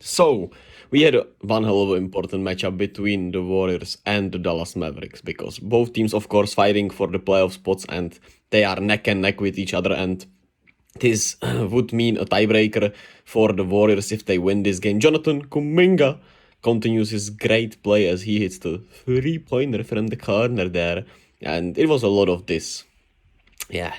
So, we had one hell of an important matchup between the Warriors and the Dallas Mavericks because both teams, of course, fighting for the playoff spots and they are neck and neck with each other. And this would mean a tiebreaker for the Warriors if they win this game. Jonathan Kuminga continues his great play as he hits the three-pointer from the corner there. And it was a lot of this. Yeah,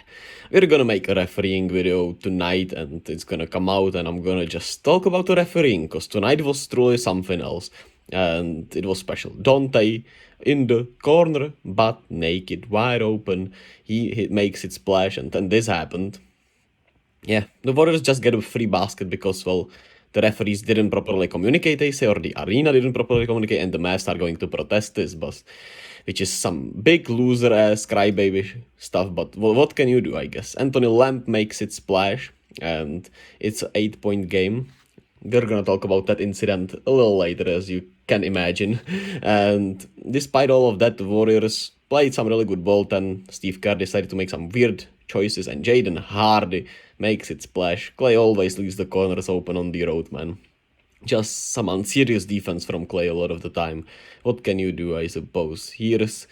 we're gonna make a refereeing video tonight and it's gonna come out and I'm gonna just talk about the refereeing because tonight was truly something else and it was special. Dante in the corner, but naked, wide open. He makes it splash and then this happened. Yeah, the Warriors just get a free basket because, well, the referees didn't properly communicate, they say, or the arena didn't properly communicate, and the Mavs are going to protest this, but which is some big loser-ass crybaby stuff, but well, what can you do, I guess? Anthony Lamb makes it splash, and it's an 8-point game. We're gonna talk about that incident a little later, as you can imagine. And despite all of that, the Warriors played some really good ball. Then Steve Kerr decided to make some weird choices, and Jaden Hardy makes it splash. Clay always leaves the corners open on the road, man. Just some unserious defense from Clay a lot of the time. What can you do, I suppose? Here's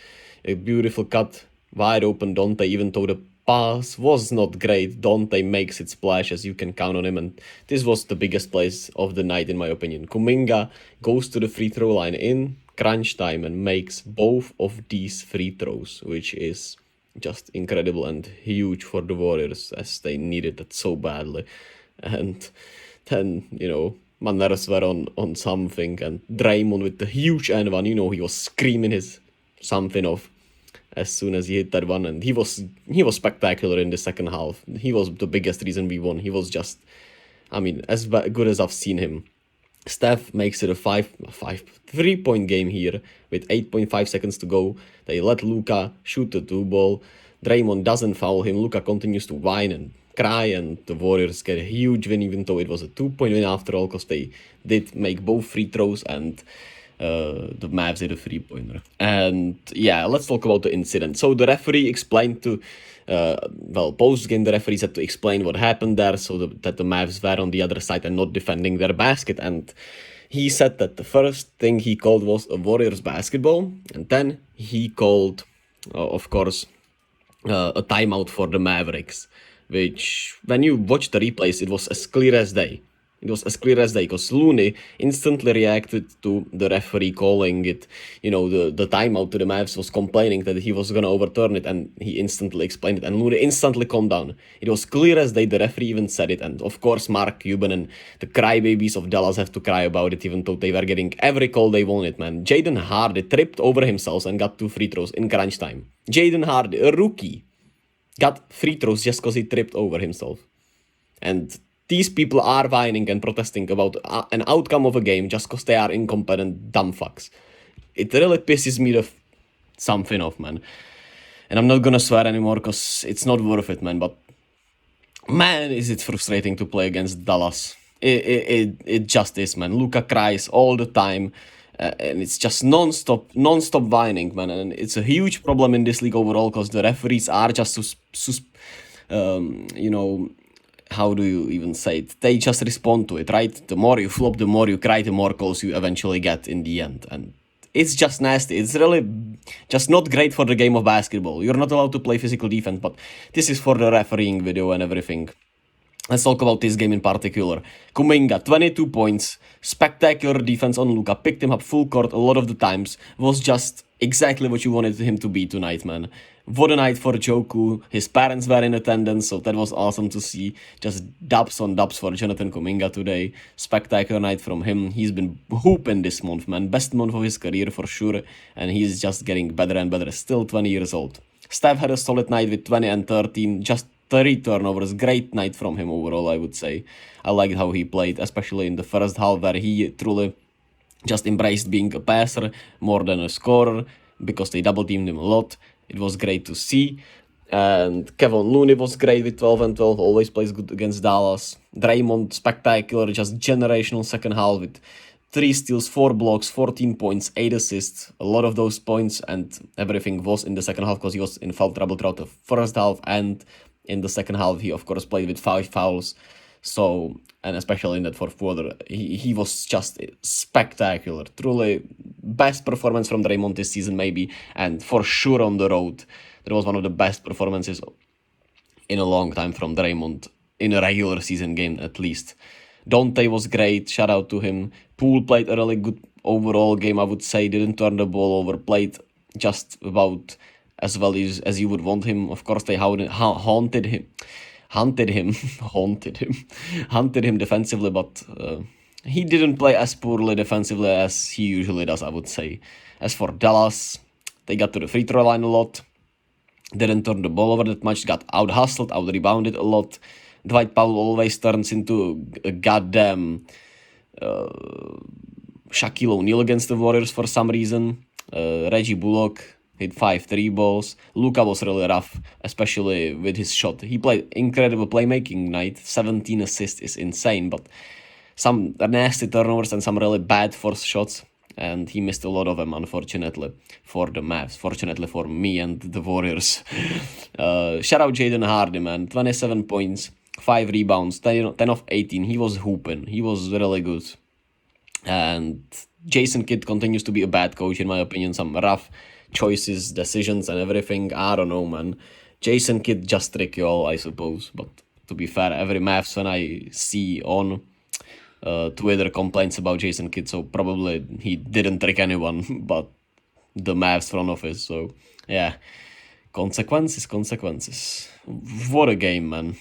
a beautiful cut, wide open Dante, even though the pass was not great. Dante makes it splash, as you can count on him, and this was the biggest plays of the night in my opinion. Kuminga goes to the free throw line in crunch time and makes both of these free throws, which is just incredible and huge for the Warriors as they needed that so badly. And then, my nerves were on something, and Draymond with the huge and one, he was screaming his something off as soon as he hit that one, and he was spectacular in the second half. He was the biggest reason we won. He was just, as good as I've seen him. Steph makes it a 3-point game here with 8.5 seconds to go. They let Luka shoot the 2-ball. Draymond doesn't foul him. Luka continues to whine and cry, and the Warriors get a huge win, even though it was a 2-point win after all, because they did make both free throws and the Mavs did a 3-pointer. And yeah, let's talk about the incident. So the referee explained to, post-game the referees had to explain what happened there so that the Mavs were on the other side and not defending their basket. And he said that the first thing he called was a Warriors basketball, and then he called, of course, a timeout for the Mavericks, which, when you watch the replays, it was as clear as day. It was as clear as day, because Looney instantly reacted to the referee calling it, the timeout to the Mavs, was complaining that he was going to overturn it, and he instantly explained it, and Looney instantly calmed down. It was clear as day, the referee even said it, and of course Mark Cuban and the crybabies of Dallas have to cry about it, even though they were getting every call they wanted, man. Jaden Hardy tripped over himself and got 2 free throws in crunch time. Jaden Hardy, a rookie, got free throws just because he tripped over himself. And these people are whining and protesting about an outcome of a game just because they are incompetent dumb fucks. It really pisses me something off, man. And I'm not gonna swear anymore because it's not worth it, man. But man, is it frustrating to play against Dallas. It just is, man. Luka cries all the time. And it's just non-stop whining, man. And it's a huge problem in this league overall because the referees are just how do you even say it? They just respond to it, right? The more you flop, the more you cry, the more calls you eventually get in the end. And it's just nasty. It's really just not great for the game of basketball. You're not allowed to play physical defense, but this is for the refereeing video and everything. Let's talk about this game in particular. Kuminga, 22 points, spectacular defense on Luka, picked him up full court a lot of the times, was just exactly what you wanted him to be tonight, man. What a night for Joku. His parents were in attendance, so that was awesome to see. Just dubs on dubs for Jonathan Kuminga today. Spectacular night from him. He's been hooping this month, man. Best month of his career for sure, and he's just getting better and better. Still 20 years old. Steph had a solid night with 20 and 13, just 30 turnovers. Great night from him overall, I would say. I liked how he played, especially in the first half, where he truly just embraced being a passer more than a scorer, because they double teamed him a lot. It was great to see. And Kevin Looney was great with 12 and 12, always plays good against Dallas. Draymond, spectacular, just generational second half with 3 steals, 4 blocks, 14 points, 8 assists. A lot of those points and everything was in the second half because he was in foul trouble throughout the first half, and in the second half he of course played with 5 fouls. So, and especially in that fourth quarter, he was just spectacular. Truly, best performance from Draymond this season, maybe, and for sure on the road. That was one of the best performances in a long time from Draymond, in a regular season game at least. Dante was great, shout out to him. Poole played a really good overall game, I would say. Didn't turn the ball over, played just about as well as you would want him. Of course, they haunted him, hunted him defensively, but he didn't play as poorly defensively as he usually does, I would say. As for Dallas, they got to the free throw line a lot. Didn't turn the ball over that much, got out-hustled, out-rebounded a lot. Dwight Powell always turns into a goddamn Shaquille O'Neal against the Warriors for some reason. Reggie Bullock hit 5 3 balls. Luka was really rough, especially with his shot. He played incredible playmaking night. 17 assists is insane, but some nasty turnovers and some really bad forced shots. And he missed a lot of them, unfortunately, for the Mavs. Fortunately for me and the Warriors. Shout out Jaden Hardy, man. 27 points, 5 rebounds, 10 of 18. He was hooping. He was really good. And Jason Kidd continues to be a bad coach, in my opinion. Some rough choices, decisions, and everything. I don't know, man. Jason Kidd just trick you all, I suppose. But to be fair, every Mavs fan I see on Twitter complains about Jason Kidd, so probably he didn't trick anyone but the Mavs front office. So yeah, consequences. What a game, man.